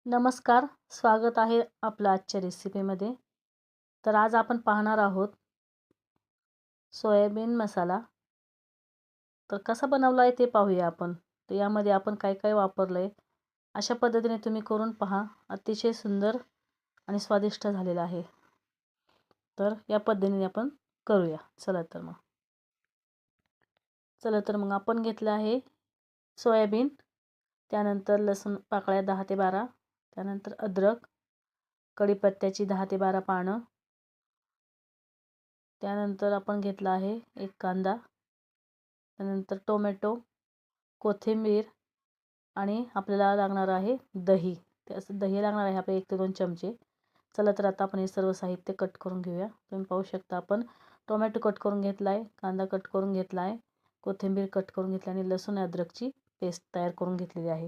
नमस्कार, स्वागत आहे आपलं आजच्या रेसिपीमध्ये. तर आज आपण पाहणार आहोत सोयाबीन मसाला. तर कसा बनवला आहे ते पाहूया आपण. तर यामध्ये आपण काय काय वापरलं आहे, अशा पद्धतीने तुम्ही करून पहा. अतिशय सुंदर आणि स्वादिष्ट झालेला आहे. तर या पद्धतीने आपण करूया. चला तर मग आपण घेतलं आहे सोयाबीन, त्यानंतर लसूण पाकळ्या 10 ते 12, त्यानंतर अद्रक, कढीपत्त्याची 10 ते 12 पानं, त्यानंतर आपण घेतला आहे एक कांदा, त्यानंतर टोमॅटो, कोथिंबीर आणि आपल्याला लागणार आहे दही. त्याचं दही लागणार आहे आपले 1 ते 2 चमचे. चला तर आता आपण हे सर्व साहित्य कट करून घेऊया. तुम्ही पाहू शकता आपण टोमॅटो कट करून घेतला आहे, कांदा कट करून घेतला आहे, कोथिंबीर कट करून घेतली आणि लसूण अद्रकची पेस्ट तयार करून घेतलेली आहे.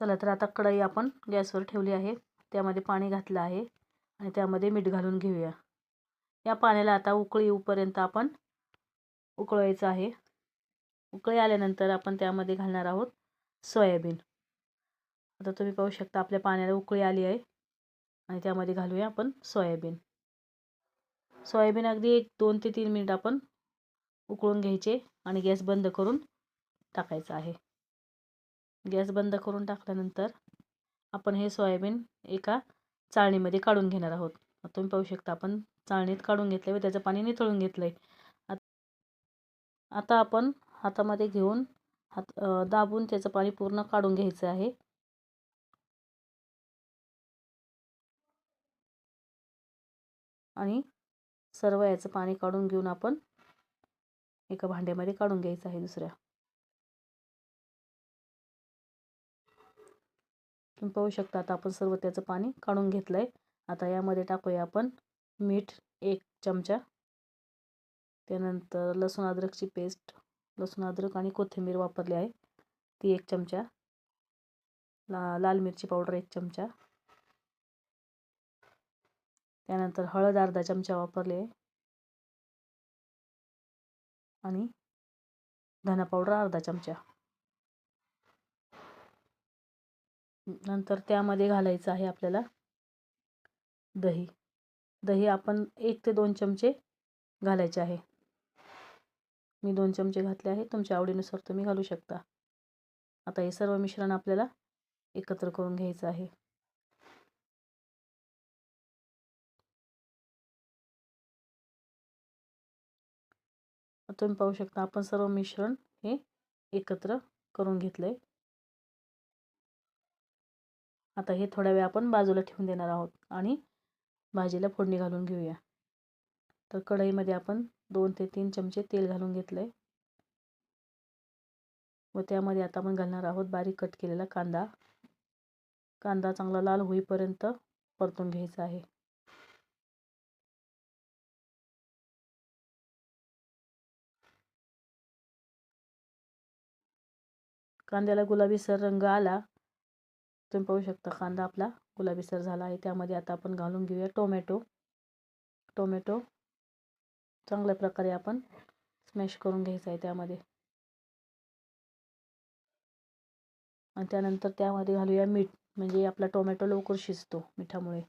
चला तर आता कढई आपण गॅसवर ठेवली आहे. त्यामध्ये पाणी घातलं आहे आणि त्यामध्ये मीठ घालून घेऊया. या पाण्याला आता उकळी येऊपर्यंत आपण उकळवायचं आहे. उकळी आल्यानंतर आपण त्यामध्ये घालणार आहोत सोयाबीन. आता तुम्ही पाहू शकता आपल्या पाण्याला उकळी आली आहे आणि त्यामध्ये घालूया आपण सोयाबीन. सोयाबीन अगदी 2 ते 3 मिनिट आपण उकळून घ्यायचे आणि गॅस बंद करून टाकायचा आहे. गॅस बंद करून टाकल्यानंतर आपण हे सोयाबीन एका चाळणीमध्ये काढून घेणार आहोत. तुम्ही पाहू शकता आपण चाळणीत काढून घेतले व त्याचं पाणी निथळून घेतलंय. आता आपण हातामध्ये घेऊन दाबून त्याचं पाणी पूर्ण काढून घ्यायचं आहे. आणि सर्व याचं पाणी काढून घेऊन आपण एका भांड्यामध्ये काढून घ्यायचं आहे दुसऱ्या. तुम्ही पाहू शकता आता आपण सर्व त्याचं पाणी काढून घेतलंय. आता यामध्ये टाकूया आपण मीठ 1 चमचा, त्यानंतर लसूण अद्रकची पेस्ट, लसूण अद्रक आणि कोथिंबीर वापरली आहे ती 1 चमचा, लाल मिरची पावडर 1 चमचा, त्यानंतर हळद अर्धा चमचा वापरली आहे आणि धना पावडर अर्धा चमचा. नंतर त्यामध्ये घालायचं आहे आपल्याला दही. दही आपण 1 ते 2 चमचे घालायचे आहे. मी 2 चमचे घातले आहे, तुमच्या आवडीनुसार तुम्ही घालू शकता. आता हे सर्व मिश्रण आपल्याला एकत्र करून घ्यायचं आहे. तुम्ही पाहू शकता आपण सर्व मिश्रण हे एकत्र करून घेतलंय. आता हे थोड्या वेळ आपण बाजूला ठेवून देणार आहोत आणि भाजीला फोडणी घालून घेऊया. तर कढईमध्ये आपण 2 ते 3 चमचे तेल घालून घेतलंय व त्यामध्ये आता आपण घालणार आहोत बारीक कट केलेला कांदा. कांदा चांगला लाल होईपर्यंत परतून घ्यायचा आहे. कांद्याला गुलाबीसर रंग आला, तुम्ही पाहू शकता कांदा आपला गुलाबीसर झाला आहे. त्यामध्ये आता आपण घालून घेऊया टोमॅटो. चांगल्या प्रकारे आपण स्मॅश करून घ्यायचा आहे त्यामध्ये. आणि त्यानंतर त्यामध्ये घालूया मीठ, म्हणजे आपला टोमॅटो लवकर शिजतो मिठामुळे.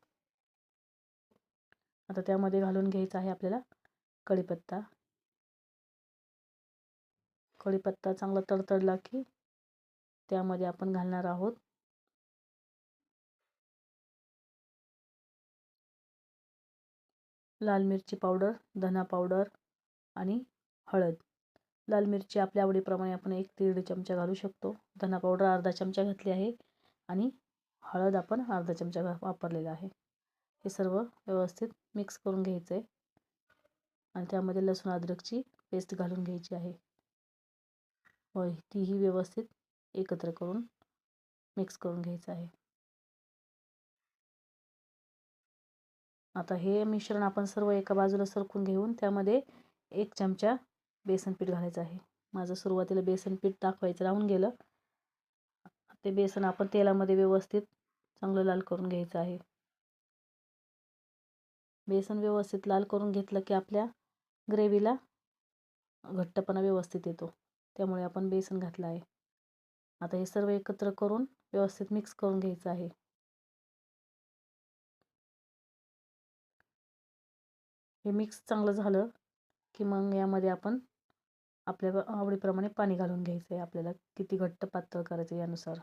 आता त्यामध्ये घालून घ्यायचा आहे आपल्याला कढीपत्ता. कढीपत्ता चांगला तडतडला की त्यामध्ये आपण घालणार आहोत लाल मिरची पावडर, धना पावडर आणि हळद. लाल मिरची आपल्या आवडीप्रमाणे आपण 1 ते 1.5 चमचा घालू शकतो. धना पावडर अर्धा चमचा घातली आहे आणि हळद आपण अर्धा चमचा वापरलेला आहे. हे सर्व व्यवस्थित मिक्स करून घ्यायचं आहे आणि त्यामध्ये लसूण अद्रकची पेस्ट घालून घ्यायची आहे व तीही व्यवस्थित एकत्र करून मिक्स करून घ्यायचं आहे. आता हे मिश्रण आपण सर्व एका बाजूला सरकून घेऊन त्यामध्ये 1 चमचा बेसन पीठ घालायचं आहे. माझं सुरुवातीला बेसन पीठ दाखवायचं राहून गेलं. ते बेसन आपण तेलामध्ये व्यवस्थित चांगलं लाल करून घ्यायचं आहे. बेसन व्यवस्थित लाल करून घेतलं की आपल्या ग्रेव्हीला घट्टपणा व्यवस्थित येतो. त्यामुळे आपण बेसन घातलं आहे. आता हे सर्व एकत्र करून व्यवस्थित मिक्स करून घ्यायचं आहे. हे मिक्स चांगलं झालं की मग यामध्ये आपण आपल्या आवडीप्रमाणे पाणी घालून घ्यायचं आहे. आपल्याला किती घट्ट पातळ करायचं यानुसार.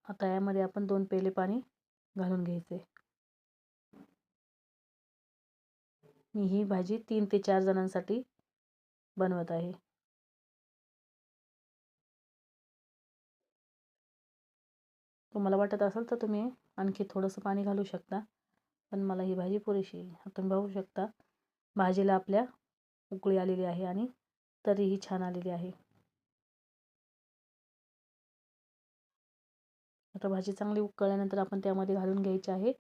आता यामध्ये आपण 2 पेले पाणी घालून घ्यायचे. मी ही भाजी 3 ते 4 जणांसाठी बनवत आहे. तुम्हाला वाटत असेल तर तुम्ही आणखी थोडंसं पाणी घालू शकता, पण मला ही भाजी पुरेशी आहे. तुम्ही बघू शकता भाजीला आपल्या उकळी आलेली आहे आणि तरीही छान आलेली आहे. आता भाजी चांगली उकळल्यानंतर आपण त्यामध्ये घालून घ्यायचे आहे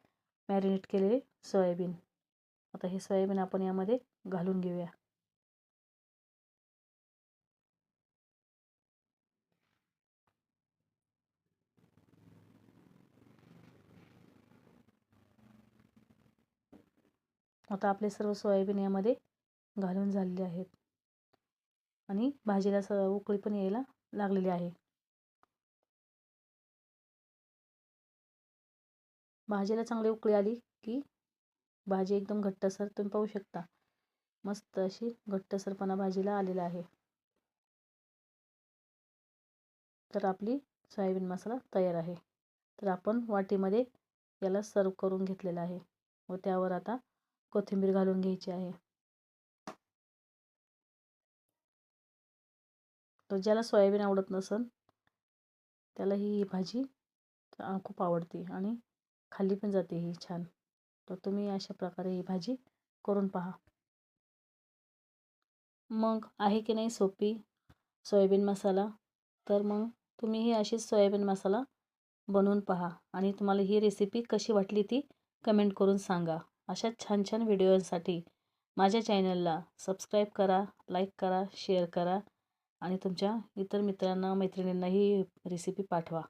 मॅरिनेट केलेले सोयाबीन. आता हे सोयाबीन आपण यामध्ये घालून घेऊया. आता आपले सर्व सोयाबीन यामध्ये घालून झालेले आहेत आणि भाजीला उकळी पण यायला लागलेली आहे. भाजीला चांगली उकळी आली की भाजी एकदम घट्टसर तुम्ही पाहू शकता. मस्त अशी घट्टसरपणा भाजीला आलेला आहे. तर आपली सोयाबीन मसाला तयार आहे. तर आपण वाटीमध्ये याला सर्व करून घेतलेला आहे व त्यावर आता कोथिंबीर घालून घ्यायची आहे. तर ज्याला सोयाबीन आवडत नसेल त्याला ही भाजी खूप आवडते आणि खाल्ली पण जाते ही छान. तर तुम्ही अशा प्रकारे ही भाजी करून पहा. मग आहे की नाही सोपी सोयाबीन मसाला. तर मग तुम्हीही अशीच सोयाबीन मसाला बनवून पहा आणि तुम्हाला ही रेसिपी कशी वाटली ती कमेंट करून सांगा. अशा छान छान व्हिडिओसाठी माझ्या चॅनलला सबस्क्राईब करा, लाईक करा, शेअर करा आणि तुमच्या इतर मित्रांना मैत्रिणींना ही रेसिपी पाठवा.